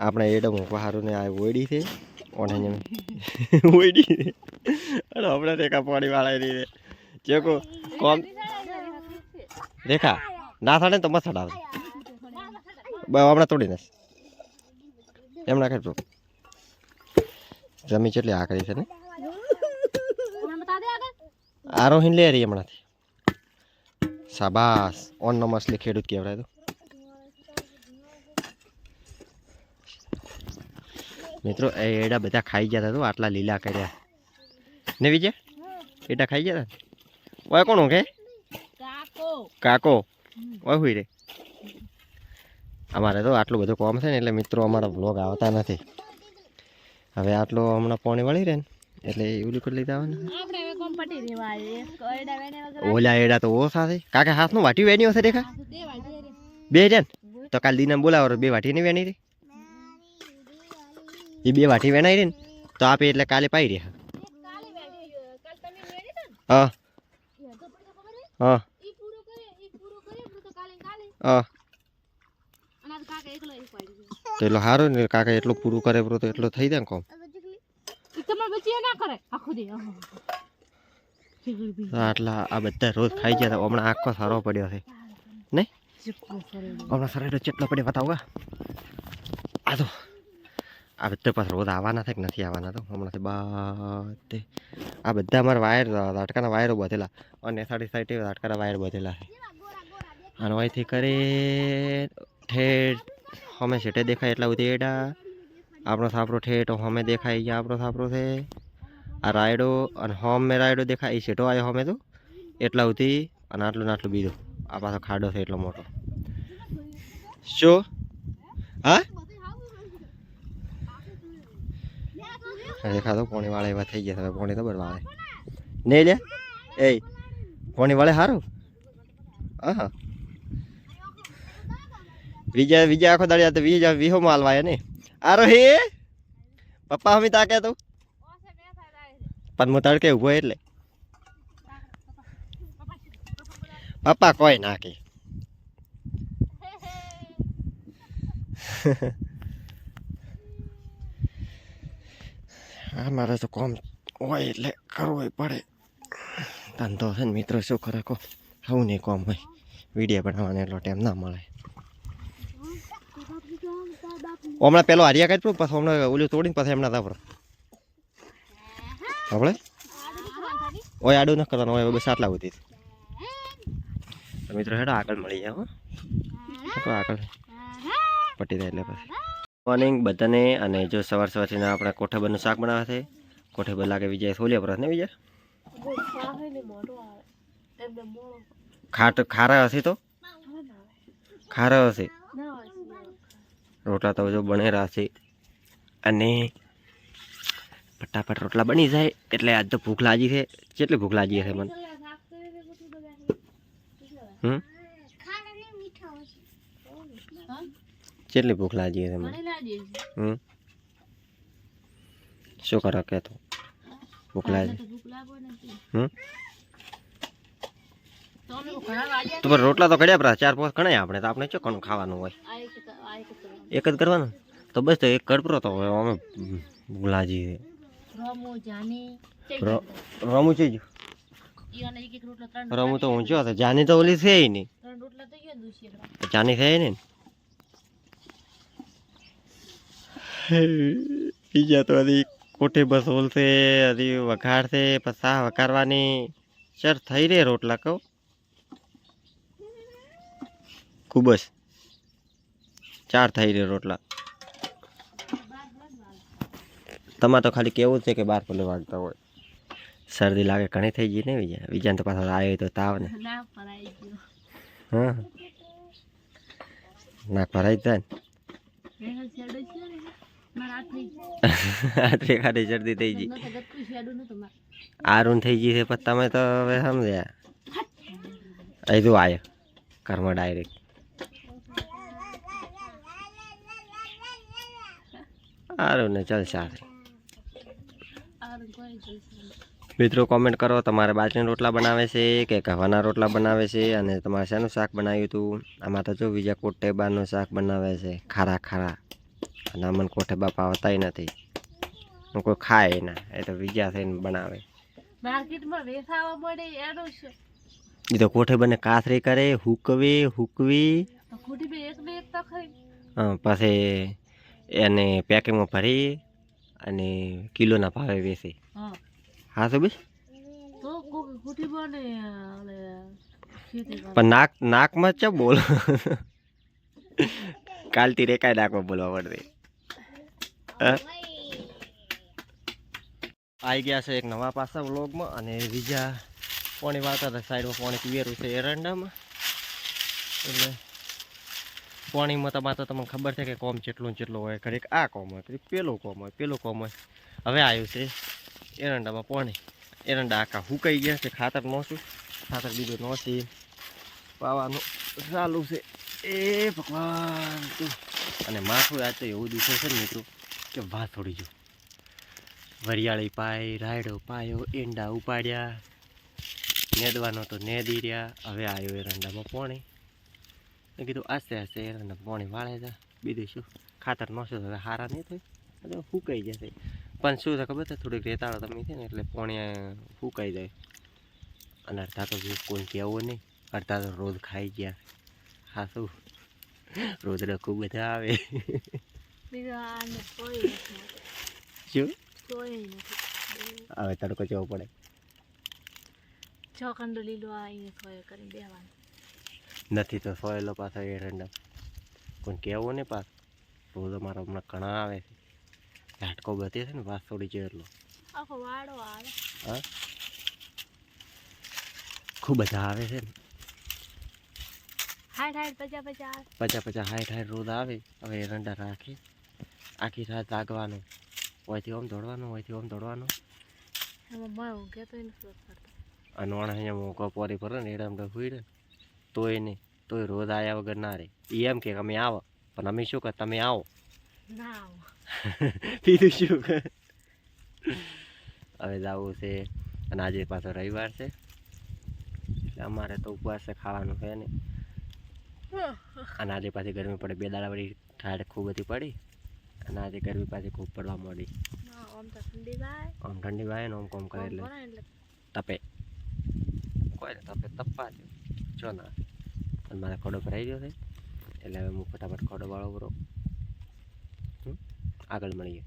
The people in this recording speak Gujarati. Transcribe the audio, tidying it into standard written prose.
આપણે એડમ પહાડું ને આ ઓડી છે ઓને ઓડી અને હમણાં રેખા પાણી વાળા રહી જે કોમ રેખા ના થાય ને તો મત આવે હમણાં તોડી નાખ એમ નાખે તો જમી કેટલી આકરી છે ને આરોહીન લે રહી હમણાંથી શાબાશ ઓન નો મસલી ખેડૂત કહેવાય તો મિત્રો એડા બધા ખાઈ ગયા હતા તો આટલા લીલા કર્યા ને વિજય એડા ખાઈ ગયા હતા ઓય કોણ કે કાકો ઓય હુઈ રે અમારે તો આટલું બધું કામ છે ને એટલે મિત્રો અમારા વ્લોગ આવતા નથી હવે આટલો હમણાં પાણી વળી રહે ને એટલે એવું કરી લીધા ઓલા એડા તો ઓછા છે કાકા હાથ નું વાટી વેણી હશે દેખા બે જણ તો કાલ દીના બોલાવો બે વાટી ને વેણી રે એ બે વાટી વેણાઈ રે ને તો આપે એટલે કાલે પાઈ રહ્યા હા હા હા તો એટલો સારો ને કાકા એટલું પૂરું કરે તો એટલો થઈ જાય ને કોમ આટલા આ બધા રોજ ખાઈ ગયા હતા હમણાં આખો સારો પડ્યો છે નહીં હમણાં સારો ચેટલો પડ્યો બતાવો આ તો આ બધા પાછળ રોજ આવવાના થાય કે નથી આવવાના તો હમણાંથી બધે આ બધા અમારા વાયર લાટકાના વાયરો બધેલા અને સાઈડ લાટકાના વાયર બધેલા છે અને અહીંથી કરે ઠેઠ હમે છેટે દેખાય એટલા બધી એડા આપણો સાપરો ઠેઠ હમે દેખાય અહીંયા આપણો સાપરો છે આ રાયડો અને હમે રાયડો દેખાય એ છેટો આવ્યો હમે તો એટલા સુધી અને આટલું ને આટલું બીજું આ પાછો ખાડો છે એટલો મોટો શું હા દેખાતો પોણી વાળા એવા થઈ ગયા હવે પોણી તો બરવા આવે નહીં લે એ પોણી વાળે સારું હા વિજય આખો દાડી તો વિહો માલવાય ને આરો હે પપ્પા હમી તાકે તું પણ હું તડકે ઉભો એટલે પપ્પા કોઈ નાખી હા મારે તો કોમ હોય એટલે કરવું પડે ધંધો છે ને મિત્રો શું કરે કહો આવું નહીં કોમ હોય વિડીયો બનાવવાનો એટલો ટાઈમ ના મળે હમણાં પેલો હારિયા કાઢ્યું પછી હમણાં ઓલું તોડીને પછી એમના તાપરો આપણે ઓય આડું ન કરવાનું હોય બસ આટલા બધી મિત્રો હેડો આગળ મળી જાય આગળ પટી જાય એટલે પછી મોર્નિંગ બધાને અને જો સવારથી આપણે કોઠેબરનું શાક બનાવે છે કોઠેબર લાગે વિજય સોલિયા પર ને વિજય ખારા હશે તો ખારા હશે રોટલા તો જો બનેલા છે અને ફટાફટ રોટલા બની જાય એટલે આજ તો ભૂખ લાગી છે કેટલી ભૂખ લાગી છે મને કેટલી ભૂખ લાગી છે મને શું કરો કે તું ભૂખ લાગી તો રોટલા તો કર્યા પરા 4-5 ગણાય આપણે તો આપણે શું ઘણું ખાવાનું હોય એક જ કરવાનું તો બસ તો એક કડપરો તો હવે અમે ભૂલાજી રમું છે રમું તો ઊંચો હતો જાની તો ઓલી છે નહીં જાની છે ને બીજા તો હજી કોઠે બસ ઓલશે હજી વઘાડશે પછી વઘારવાની ચર થઈ રે રોટલા કહું ખૂબ જ 4 થઈ રહ્યા રોટલા તમારે તો ખાલી કેવું છે કે 12 પલે વાગતા હોય શરદી લાગે ઘણી થઈ ગઈ ને વિજાન તો પાછો આવ્યો તો તાવ ને હા નાક ભરાઈ જાય ને ખાલી શરદી થઈ ગઈ આરું થઈ ગઈ છે પણ તમે તો હવે સમજ્યા અહીં તો આવ્યો ઘરમાં ડાયરેક્ટ સારું ને ચાલ સાથે મિત્રો કોમેન્ટ કરો તમારે બાજરીના રોટલા બનાવે છે કે ઘવાના રોટલા બનાવે છે અને તમારે શાનું શાક બનાવ્યું હતું આમાં તો જો બીજા કોટેબાનું શાક બનાવે છે ખારા ખારા અને અમને કોઠે બાપા આવતાય નથી કોઈ ખાય ના એ તો બીજા થઈને બનાવે માર્કેટમાં વેચાવા મળે એનું શું એ તો કોઠે બને કાથરી કરે હુકવી તો ખોટી બે એક ને એક તો ખરી પછી એને પેકિંગમાં ભરી અને કિલોના ભાવે વેચે હા હા તો બસ તો ખોટી બને ઓલે ખેતી કરે પણ નાકમાં ચા બોલ કાલથી રેકાય નાકમાં બોલવા પડતી આવી ગયા છે એક નવા પાસા વ્લોગમાં અને બીજા પાણી વાતા હતા સાઈડમાં પાણી પીવેરું છે એરંડામાં એટલે પાણીમાં તમારે તો તમને ખબર છે કે કોમ જેટલું હોય ઘડીક આ કોમ હોય પછી પેલું કોમ હોય હવે આવ્યું છે એરંડામાં પાણી એરંડા આખા હુકાઈ ગયા છે ખાતર નોશું ખાતર બીજું નોસી પાવાનું ચાલુ છે એ ભગવાન અને માથું આજ તો એવું દુખે છે ને મિત્રો કે વાત થોડી જો વરિયાળી પાઈ રાયડો પાયો ઈંડા ઉપાડ્યા નેદવાનો તો નેદી રહ્યા હવે આવ્યો એરંડામાં પાણી મેં કીધું આસ્તે આસ્તે એરંડા પાણી વાળે છે બીજું શું ખાતર નોશો તો હવે હારા નહીં થાય ફૂંકાઈ જશે પણ શું છે ખબર છે થોડીક રેતાળો તમે છે ને એટલે પાણી ફૂંકાઈ જાય અને અડધા તો કોઈ કહેવું નહીં અડધા તો રોજ ખાઈ ગયા હા શું રોજડા ખૂબ બધા આવે શું હવે તડકો જવો પડે ચોકંડો લીલો આવીને સોય કરીને બેવાનું નથી તો સોયેલો પાછા એરંડા કોઈ કહેવું નહીં પાછું રોજ અમારા હમણાં ઘણા આવે છે ઝાટકો બધી છે ને વાસ થોડી જેટલો આખો વાડો આવે હા ખૂબ બધા આવે છે ને 50 રોજ આવે હવે એરંડા રાખી આખી રાત જાગવાનું ઓયથી ઓમ દોડવાનું અને અહીંયા મોકો પોરી પર ને એરંડા હુઈ તોય નહીં તોય રોજ આવ્યા વગર ના રહે એમ કે અમે આવો પણ અમે શું કે તમે આવો બીજું શું કે હવે જવું છે અને આજે પાછો રવિવાર છે એટલે અમારે તો ઉપવાસ છે ખાવાનું છે નહીં અને આજે પાછી ગરમી પડે 2 દાડા વળી ઠાઠ ખૂબ બધી પડી અને આજે ગરમી પાછી ખૂબ પડવા માંડી આમ ઠંડી વાય ને આમ કોમ કરે એટલે તપે કોઈ ને તપે તપવા જો ના અને મારે ખોડો ભરાઈ ગયો છે એટલે હવે હું ફટાફટ ખોડો વાળો બરો આગળ મળીએ